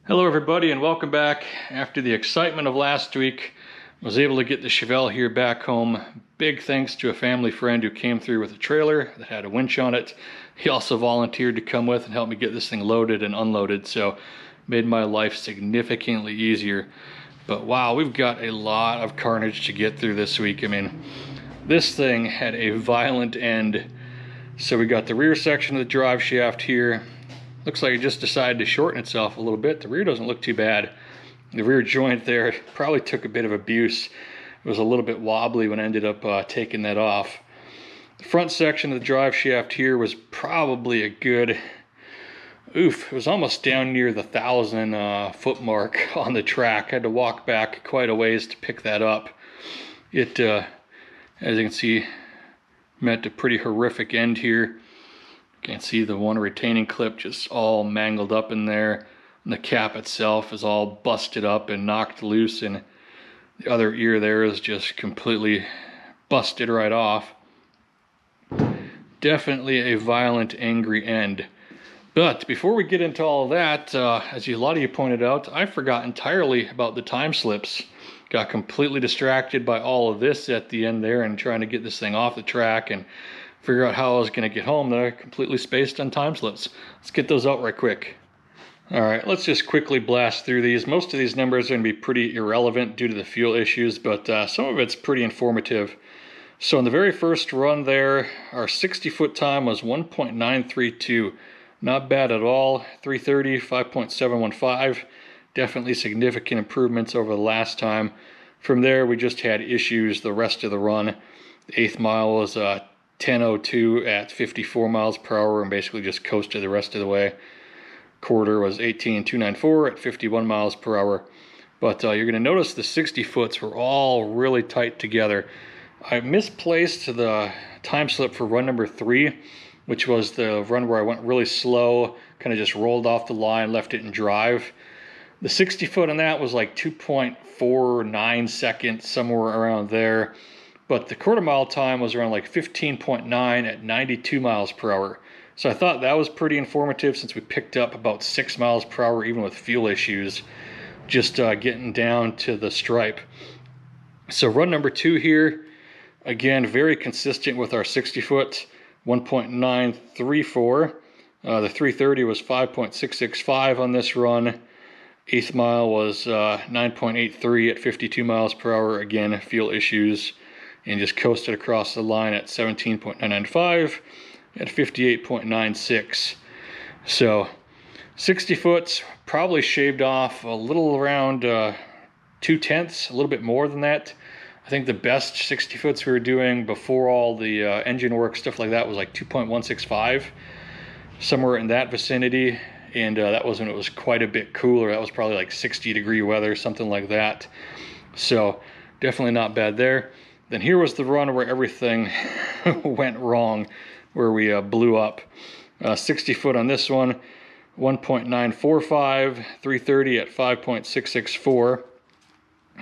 Hello everybody and welcome back. After the excitement of last week, I was able to get the Chevelle here back home. Big thanks to a family friend who came through with a trailer that had a winch on it. He also volunteered to come with and help me get this thing loaded and unloaded, so made my life significantly easier. But wow, we've got a lot of carnage to get through this week. I mean, this thing had a violent end. So we got the rear section of the drive shaft here. Looks like it just decided to shorten itself a little bit. The rear doesn't look too bad. The rear joint there probably took a bit of abuse. It was a little bit wobbly when I ended up taking that off. The front section of the drive shaft here was probably a good, it was almost down near the 1,000 foot mark on the track. I had to walk back quite a ways to pick that up. It, as you can see, met a pretty horrific end here. You can see the one retaining clip just all mangled up in there, and the cap itself is all busted up and knocked loose, and the other ear there is just completely busted right off. Definitely a violent, angry end. But before we get into all of that, as a lot of you pointed out, I forgot entirely about the time slips. Got completely distracted by all of this at the end there and trying to get this thing off the track and figure out how I was going to get home. That I completely spaced on time slips. Let's get those out right quick. Alright, let's just quickly blast through these. Most of these numbers are going to be pretty irrelevant due to the fuel issues, but some of it's pretty informative. So in the very first run there, our 60-foot time was 1.932. Not bad at all. 330, 5.715. Definitely significant improvements over the last time. From there, we just had issues the rest of the run. The 8th mile was 10:02 at 54 miles per hour and basically just coasted the rest of the way. Quarter was 18.294 at 51 miles per hour. But you're going to notice the 60 foots were all really tight together. I misplaced the time slip for run number 3, which was the run where I went really slow, kind of just rolled off the line, left it in drive. The 60 foot on that was like 2.49 seconds, somewhere around there. But the quarter mile time was around like 15.9 at 92 miles per hour. So I thought that was pretty informative since we picked up about 6 miles per hour even with fuel issues, just getting down to the stripe. So run number 2 here, again, very consistent with our 60 foot, 1.934. The 330 was 5.665 on this run. 8th mile was 9.83 at 52 miles per hour. Again, fuel issues. And just coasted across the line at 17.995 at 58.96. So 60 foots probably shaved off a little around 2/10, a little bit more than that. I think the best 60 foots we were doing before all the engine work, stuff like that, was like 2.165, somewhere in that vicinity. And that was when it was quite a bit cooler. That was probably like 60-degree weather, something like that. So definitely not bad there. Then here was the run where everything went wrong, where we blew up. 60 foot on this one, 1.945, 330 at 5.664.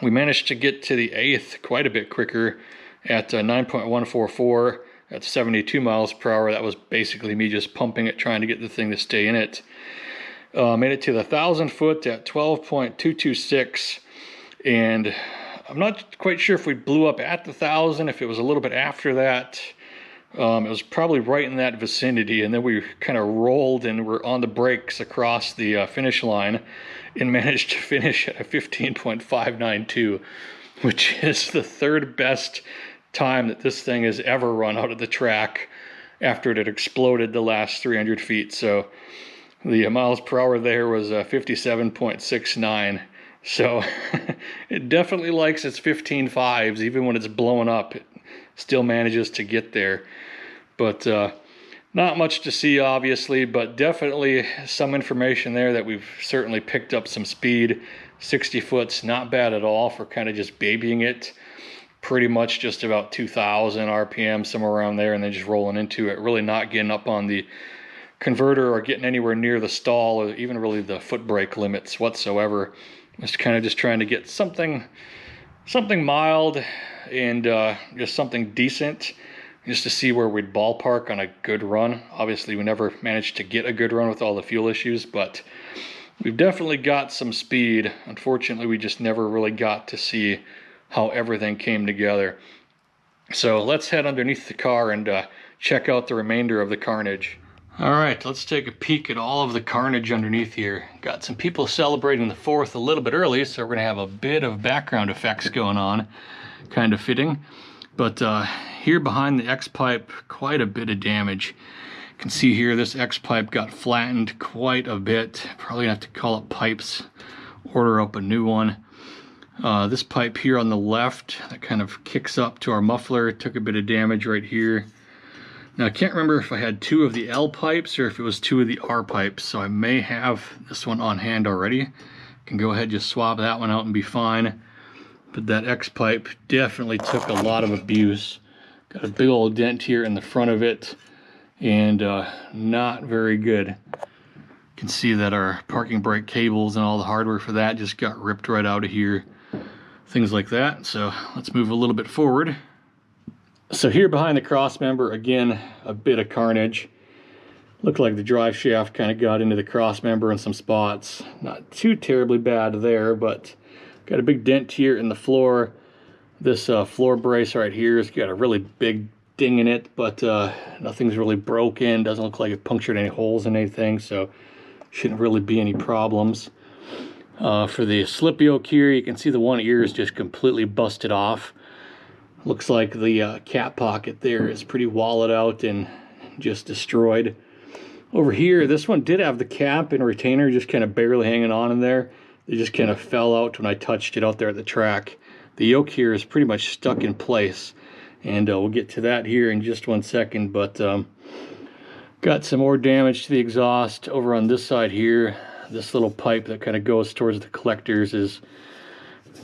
We managed to get to the 8th quite a bit quicker at 9.144 at 72 miles per hour. That was basically me just pumping it, trying to get the thing to stay in it. Made it to the 1,000 foot at 12.226, and I'm not quite sure if we blew up at the 1,000, if it was a little bit after that. It was probably right in that vicinity, and then we kind of rolled and were on the brakes across the finish line and managed to finish at a 15.592, which is the 3rd best time that this thing has ever run out of the track after it had exploded the last 300 feet. So the miles per hour there was 57.69. So it definitely likes its 15.5s, even when it's blowing up. It still manages to get there. But not much to see, obviously, but definitely some information there that we've certainly picked up some speed. 60 foot's not bad at all for kind of just babying it. Pretty much just about 2,000 RPM, somewhere around there, and then just rolling into it. Really not getting up on the converter or getting anywhere near the stall or even really the foot brake limits whatsoever. Just kind of just trying to get something mild and just something decent, just to see where we'd ballpark on a good run. Obviously, we never managed to get a good run with all the fuel issues, but We've definitely got some speed. Unfortunately, we just never really got to see how everything came together. So let's head underneath the car and check out the remainder of the carnage. All right, let's take a peek at all of the carnage underneath here. Got some people celebrating the 4th a little bit early, so we're gonna have a bit of background effects going on, kind of fitting. But here behind the X-pipe, quite a bit of damage. You can see here this X-pipe got flattened quite a bit. Probably gonna have to call up pipes, order up a new one. This pipe here on the left, that kind of kicks up to our muffler, took a bit of damage right here. Now I can't remember if I had 2 of the L pipes or if it was 2 of the R pipes, so I may have this one on hand already. Can go ahead and just swap that one out and be fine. But that X pipe definitely took a lot of abuse. Got a big old dent here in the front of it, and not very good. You can see that our parking brake cables and all the hardware for that just got ripped right out of here. Things like that. So let's move a little bit forward. So here behind the cross member, again, a bit of carnage. Looked like the drive shaft kind of got into the cross member in some spots. Not too terribly bad there, but got a big dent here in the floor. This floor brace right here has got a really big ding in it, but nothing's really broken. Doesn't look like it punctured any holes in anything, so shouldn't really be any problems. For the slip yoke here, you can see the one ear is just completely busted off. Looks like the cap pocket there is pretty walled out and just destroyed. Over here, this one did have the cap and retainer just kind of barely hanging on in there. They just kind of fell out when I touched it out there at the track. The yoke here is pretty much stuck in place, and we'll get to that here in just one second. But got some more damage to the exhaust over on this side here. This little pipe that kind of goes towards the collectors is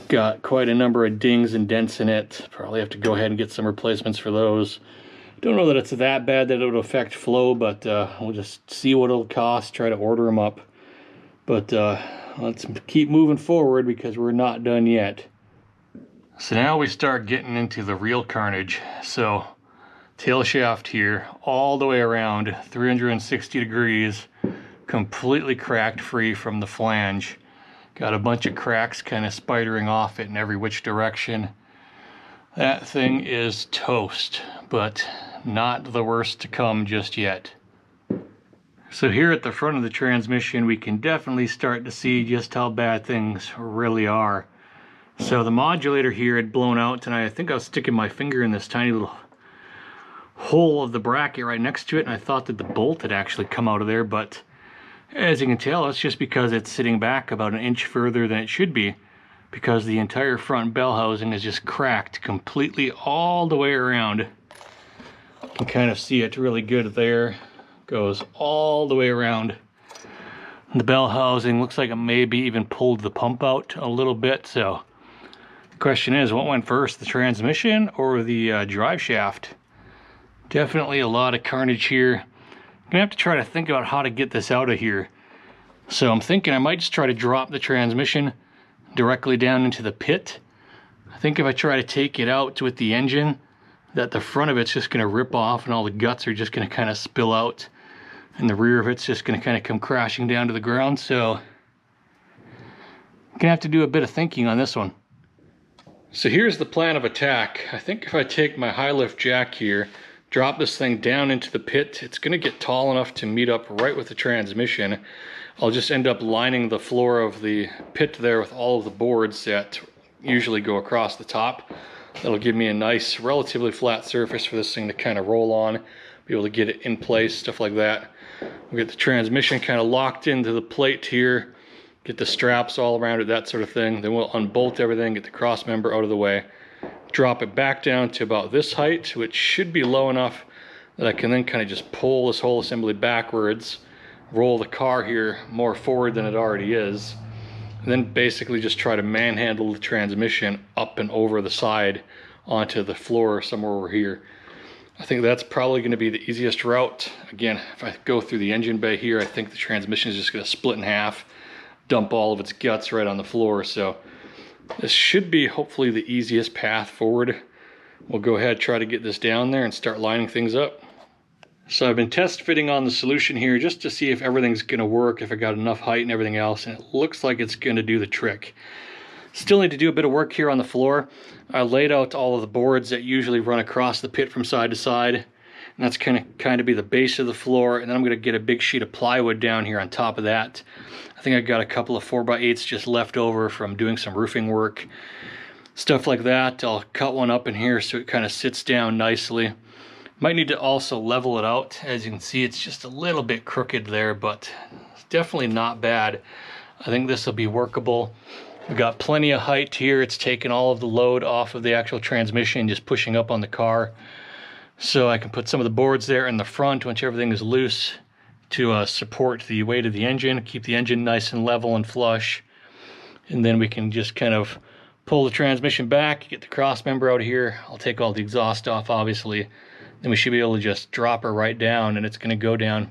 got quite a number of dings and dents in it. Probably have to go ahead and get some replacements for those. Don't know that it's that bad that it would affect flow, but we'll just see what it'll cost, try to order them up. But let's keep moving forward because we're not done yet. So now we start getting into the real carnage. So tail shaft here all the way around 360 degrees, completely cracked free from the flange. Got a bunch of cracks kind of spidering off it in every which direction. That thing is toast, but not the worst to come just yet. So here at the front of the transmission, we can definitely start to see just how bad things really are. So the modulator here had blown out, and I think I was sticking my finger in this tiny little hole of the bracket right next to it, and I thought that the bolt had actually come out of there, but as you can tell, it's just because it's sitting back about an inch further than it should be, because the entire front bell housing is just cracked completely all the way around. You can kind of see it really good there. Goes all the way around. The bell housing looks like it maybe even pulled the pump out a little bit. So the question is, what went first, the transmission or the drive shaft? Definitely a lot of carnage here. I'm gonna have to try to think about how to get this out of here. So I'm thinking I might just try to drop the transmission directly down into the pit. I think if I try to take it out with the engine, that the front of it's just gonna rip off and all the guts are just gonna kind of spill out, and the rear of it's just gonna kind of come crashing down to the ground. So I'm gonna have to do a bit of thinking on this one. So here's the plan of attack. I think if I take my high lift jack here, drop this thing down into the pit, it's gonna get tall enough to meet up right with the transmission. I'll just end up lining the floor of the pit there with all of the boards that usually go across the top. That'll give me a nice, relatively flat surface for this thing to kind of roll on, be able to get it in place, stuff like that. We'll get the transmission kind of locked into the plate here, get the straps all around it, that sort of thing. Then we'll unbolt everything, get the cross member out of the way, drop it back down to about this height, which should be low enough that I can then kind of just pull this whole assembly backwards, roll the car here more forward than it already is, and then basically just try to manhandle the transmission up and over the side onto the floor somewhere over here. I think that's probably going to be the easiest route. Again, if I go through the engine bay here, I think the transmission is just going to split in half, dump all of its guts right on the floor. So this should be hopefully the easiest path forward. We'll go ahead, try to get this down there and start lining things up. So I've been test fitting on the solution here just to see if everything's going to work, if I got enough height and everything else, and it looks like it's going to do the trick. Still need to do a bit of work here on the floor. I laid out all of the boards that usually run across the pit from side to side, and that's kind of be the base of the floor, and then I'm going to get a big sheet of plywood down here on top of that. I think I got a couple of 4x8s just left over from doing some roofing work. Stuff like that. I'll cut one up in here so it kind of sits down nicely. Might need to also level it out. As you can see, it's just a little bit crooked there, but it's definitely not bad. I think this will be workable. We've got plenty of height here. It's taking all of the load off of the actual transmission, just pushing up on the car. So I can put some of the boards there in the front once everything is loose to support the weight of the engine, keep the engine nice and level and flush. And then we can just kind of pull the transmission back, get the cross member out of here. I'll take all the exhaust off, obviously. Then we should be able to just drop her right down, and it's going to go down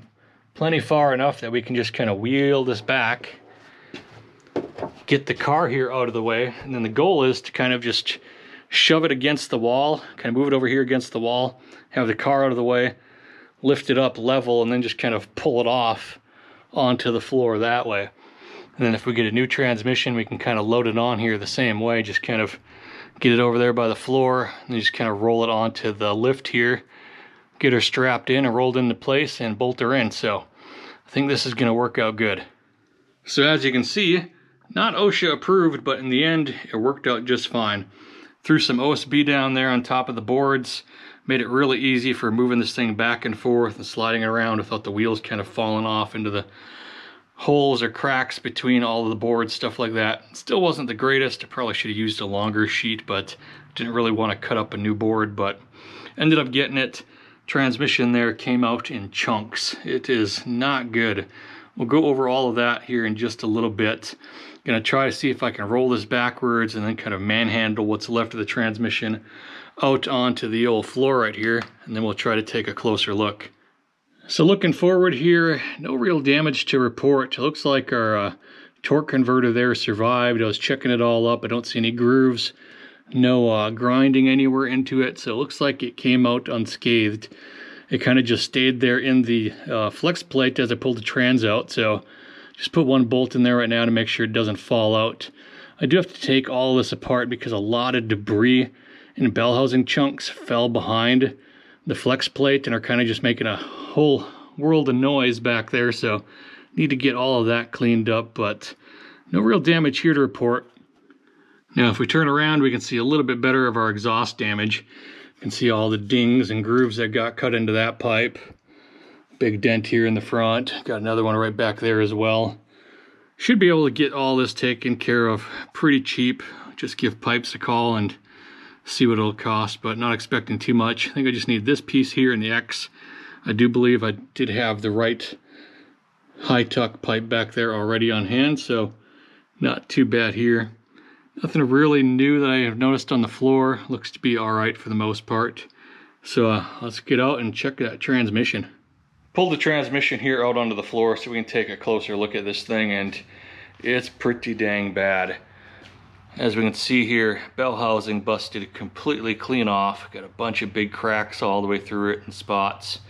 plenty far enough that we can just kind of wheel this back, get the car here out of the way, and then the goal is to kind of just shove it against the wall, kind of move it over here against the wall, have the car out of the way, lift it up level, and then just kind of pull it off onto the floor that way. And then if we get a new transmission, we can kind of load it on here the same way, just kind of get it over there by the floor, and just kind of roll it onto the lift here, get her strapped in and rolled into place and bolt her in. So I think this is going to work out good. So as you can see, not OSHA approved, but in the end, it worked out just fine. Threw some OSB down there on top of the boards, made it really easy for moving this thing back and forth and sliding it around without the wheels kind of falling off into the holes or cracks between all of the boards, stuff like that. Still wasn't the greatest. I probably should have used a longer sheet, but didn't really want to cut up a new board, but ended up getting it. Transmission there came out in chunks. It is not good. We'll go over all of that here in just a little bit. Gonna try to see if I can roll this backwards and then kind of manhandle what's left of the transmission out onto the old floor right here, and then we'll try to take a closer look. So looking forward here, no real damage to report. It looks like our torque converter there survived. I was checking it all up. I don't see any grooves, no grinding anywhere into it, so it looks like it came out unscathed. It kind of just stayed there in the flex plate as I pulled the trans out, so just put one bolt in there right now to make sure it doesn't fall out. I do have to take all this apart because a lot of debris and bell housing chunks fell behind the flex plate and are kind of just making a whole world of noise back there, so need to get all of that cleaned up, but no real damage here to report. Now if we turn around, we can see a little bit better of our exhaust damage. You can see all the dings and grooves that got cut into that pipe. Big dent here in the front. Got another one right back there as well. Should be able to get all this taken care of pretty cheap. Just give Pipes a call and see what it'll cost, but not expecting too much. I think I just need this piece here in the X. I do believe I did have the right high tuck pipe back there already on hand, so not too bad here. Nothing really new that I have noticed on the floor. Looks to be alright for the most part. So let's get out and check that transmission. Pulled the transmission here out onto the floor so we can take a closer look at this thing, and it's pretty dang bad. As we can see here, bell housing busted completely clean off. Got a bunch of big cracks all the way through it in spots.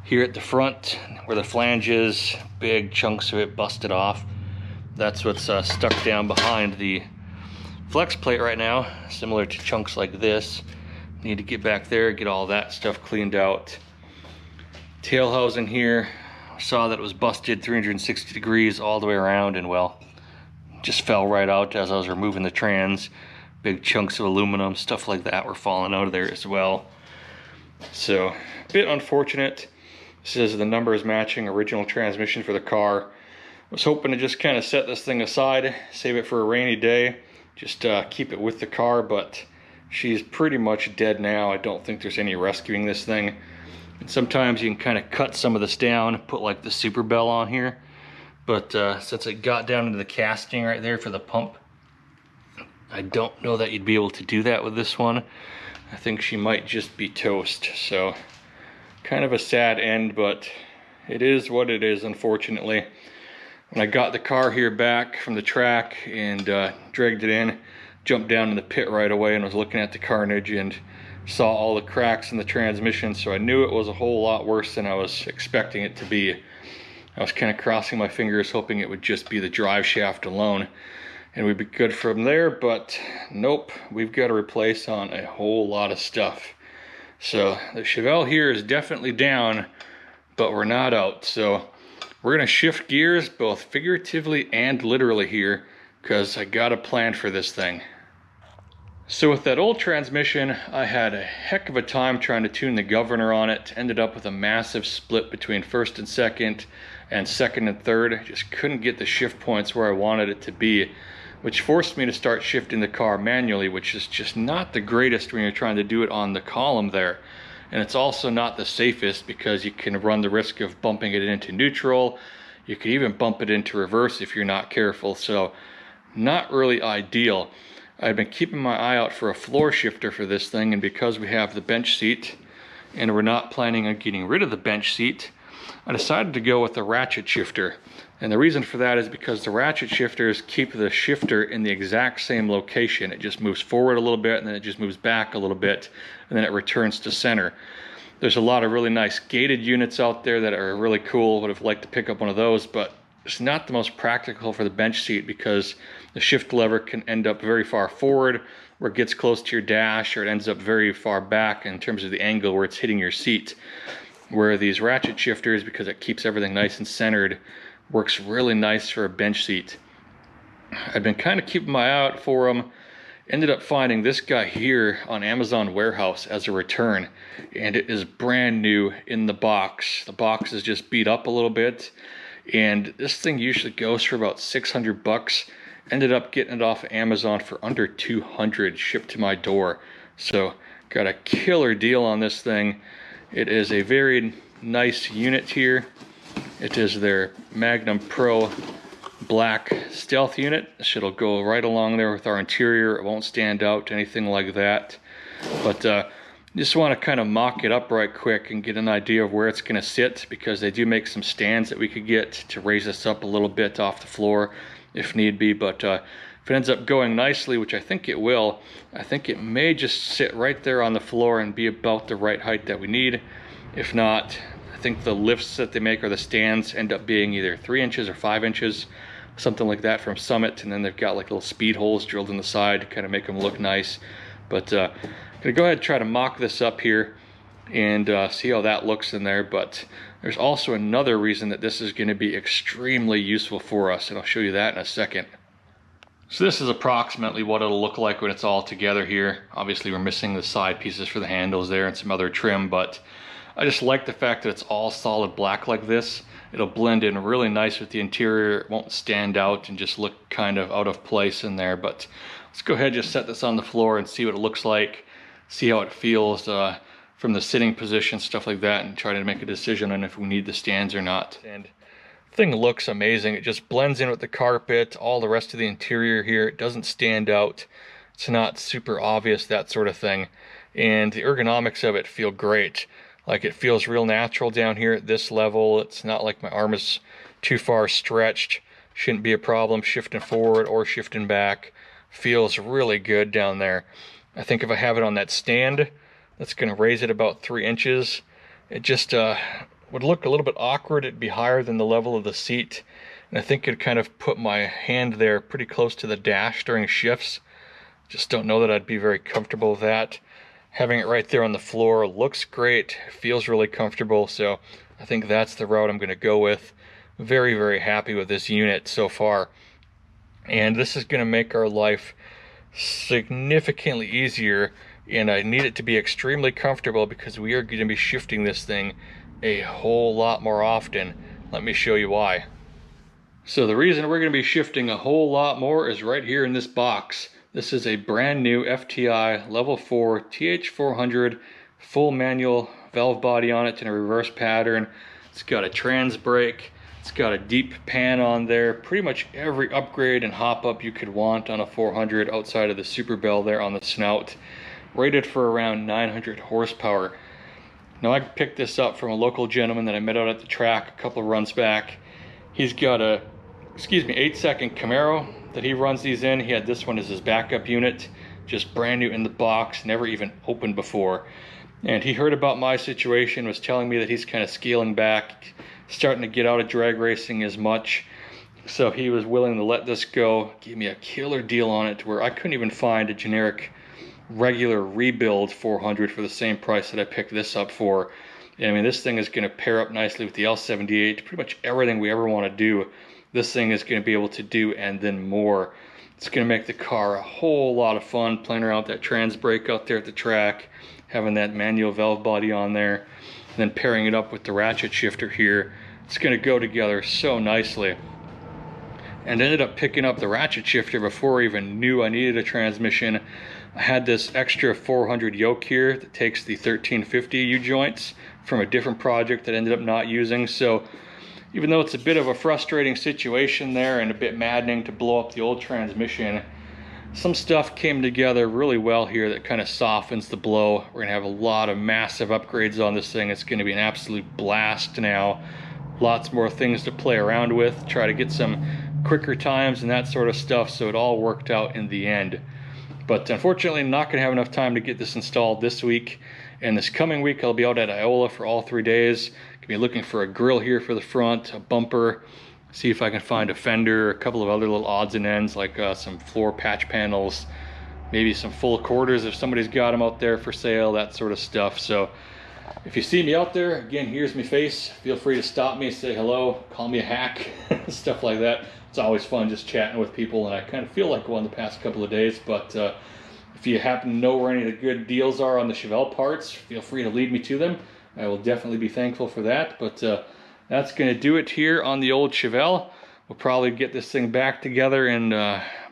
Here at the front, where the flange is, big chunks of it busted off. That's what's stuck down behind the flex plate right now, similar to chunks like this. Need to get back there, get all that stuff cleaned out. Tail housing here, saw that it was busted 360 degrees all the way around, and well, just fell right out as I was removing the trans. Big chunks of aluminum, stuff like that were falling out of there as well. So, a bit unfortunate. It says the number is matching original transmission for the car. Was hoping to just kind of set this thing aside, save it for a rainy day, just keep it with the car, but she's pretty much dead now. I don't think there's any rescuing this thing. And sometimes you can kind of cut some of this down, put like the super bell on here, but since it got down into the casting right there for the pump, I don't know that you'd be able to do that with this one. I think she might just be toast. So kind of a sad end, but it is what it is, unfortunately. When I got the car here back from the track and dragged it in, jumped down in the pit right away and was looking at the carnage, and saw all the cracks in the transmission, so I knew it was a whole lot worse than I was expecting it to be. I was kind of crossing my fingers hoping it would just be the drive shaft alone and we'd be good from there, but nope, we've got to replace on a whole lot of stuff. So the Chevelle here is definitely down, but we're not out. So we're gonna shift gears both figuratively and literally here, because I got a plan for this thing. So with that old transmission, I had a heck of a time trying to tune the governor on it. Ended up with a massive split between first and second and third. Just couldn't get the shift points where I wanted it to be, which forced me to start shifting the car manually, which is just not the greatest when you're trying to do it on the column there. And it's also not the safest because you can run the risk of bumping it into neutral. You could even bump it into reverse if you're not careful, so not really ideal. I've been keeping my eye out for a floor shifter for this thing, and because we have the bench seat and we're not planning on getting rid of the bench seat, I decided to go with a ratchet shifter. And the reason for that is because the ratchet shifters keep the shifter in the exact same location. It just moves forward a little bit and then it just moves back a little bit and then it returns to center. There's a lot of really nice gated units out there that are really cool. Would have liked to pick up one of those, but it's not the most practical for the bench seat because the shift lever can end up very far forward where it gets close to your dash, or it ends up very far back in terms of the angle where it's hitting your seat. Where these ratchet shifters, because it keeps everything nice and centered, works really nice for a bench seat. I've been kind of keeping my eye out for them. Ended up finding this guy here on Amazon Warehouse as a return, and it is brand new in the box. The box is just beat up a little bit, and this thing usually goes for about 600 bucks. Ended up getting it off of Amazon for under 200 shipped to my door. So got a killer deal on this thing. It is a very nice unit here. It is their Magnum Pro black stealth unit. This will go right along there with our interior. It won't stand out, anything like that. But just want to kind of mock it up right quick and get an idea of where it's going to sit, because they do make some stands that we could get to raise this up a little bit off the floor if need be. But if it ends up going nicely, which I think it will, I think it may just sit right there on the floor and be about the right height that we need. If not, I think the lifts that they make, or the stands, end up being either 3 inches or 5 inches, something like that from Summit, and then they've got like little speed holes drilled in the side to kind of make them look nice. But I'm gonna go ahead and try to mock this up here and see how that looks in there. But there's also another reason that this is going to be extremely useful for us, and I'll show you that in a second. So this is approximately what it'll look like when it's all together here. Obviously we're missing the side pieces for the handles there and some other trim, but I just like the fact that it's all solid black like this. It'll blend in really nice with the interior. It won't stand out and just look kind of out of place in there. But let's go ahead and just set this on the floor and see what it looks like, see how it feels from the sitting position, stuff like that, and try to make a decision on if we need the stands or not. And the thing looks amazing. It just blends in with the carpet, all the rest of the interior here. It doesn't stand out. It's not super obvious, that sort of thing. And the ergonomics of it feel great. Like, it feels real natural down here at this level. It's not like my arm is too far stretched. Shouldn't be a problem shifting forward or shifting back. Feels really good down there. I think if I have it on that stand, that's going to raise it about 3 inches. It just would look a little bit awkward. It'd be higher than the level of the seat. And I think it'd kind of put my hand there pretty close to the dash during shifts. Just don't know that I'd be very comfortable with that. Having it right there on the floor looks great, feels really comfortable, so I think that's the route I'm going to go with. Very, very happy with this unit so far. And this is going to make our life significantly easier, and I need it to be extremely comfortable because we are going to be shifting this thing a whole lot more often. Let me show you why. So the reason we're going to be shifting a whole lot more is right here in this box. This is a brand new FTI Level 4 TH400 full manual valve body on it in a reverse pattern. It's got a trans brake. It's got a deep pan on there. Pretty much every upgrade and hop up you could want on a 400 outside of the Super Bell there on the snout. Rated for around 900 horsepower. Now, I picked this up from a local gentleman that I met out at the track a couple of runs back. He's got a 8-second Camaro that he runs these in. He had this one as his backup unit. just brand new in the box, never even opened before. And he heard about my situation, was telling me that he's kind of scaling back, starting to get out of drag racing as much. So he was willing to let this go, gave me a killer deal on it to where I couldn't even find a generic regular rebuild 400 for the same price that I picked this up for. And I mean, this thing is going to pair up nicely with the L78. Pretty much everything we ever want to do, this thing is going to be able to do, and then more. It's going to make the car a whole lot of fun playing around with that trans brake out there at the track, having that manual valve body on there, and then pairing it up with the ratchet shifter here. It's going to go together so nicely. And ended up picking up the ratchet shifter before I even knew I needed a transmission. I had this extra 400 yoke here that takes the 1350 U-joints from a different project that I ended up not using. So even though it's a bit of a frustrating situation there and a bit maddening to blow up the old transmission, some stuff came together really well here that kind of softens the blow. We're gonna have a lot of massive upgrades on this thing. It's gonna be an absolute blast now. Lots more things to play around with, try to get some quicker times and that sort of stuff, so it all worked out in the end. But unfortunately, I'm not going to have enough time to get this installed this week. And this coming week, I'll be out at Iola for all 3 days. Gonna be looking for a grill here for the front, a bumper, see if I can find a fender, a couple of other little odds and ends like some floor patch panels, maybe some full quarters if somebody's got them out there for sale, that sort of stuff. So if you see me out there, again, here's my face. Feel free to stop me, say hello, call me a hack, stuff like that. It's always fun just chatting with people, and I kind of feel like one the past couple of days. But if you happen to know where any of the good deals are on the Chevelle parts, feel free to lead me to them. I will definitely be thankful for that. But that's going to do it here on the old Chevelle. We'll probably get this thing back together in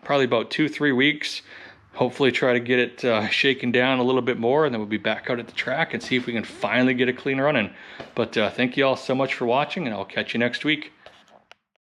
probably about 2-3 weeks. Hopefully try to get it shaken down a little bit more, and then we'll be back out at the track and see if we can finally get it clean running. But thank you all so much for watching, and I'll catch you next week.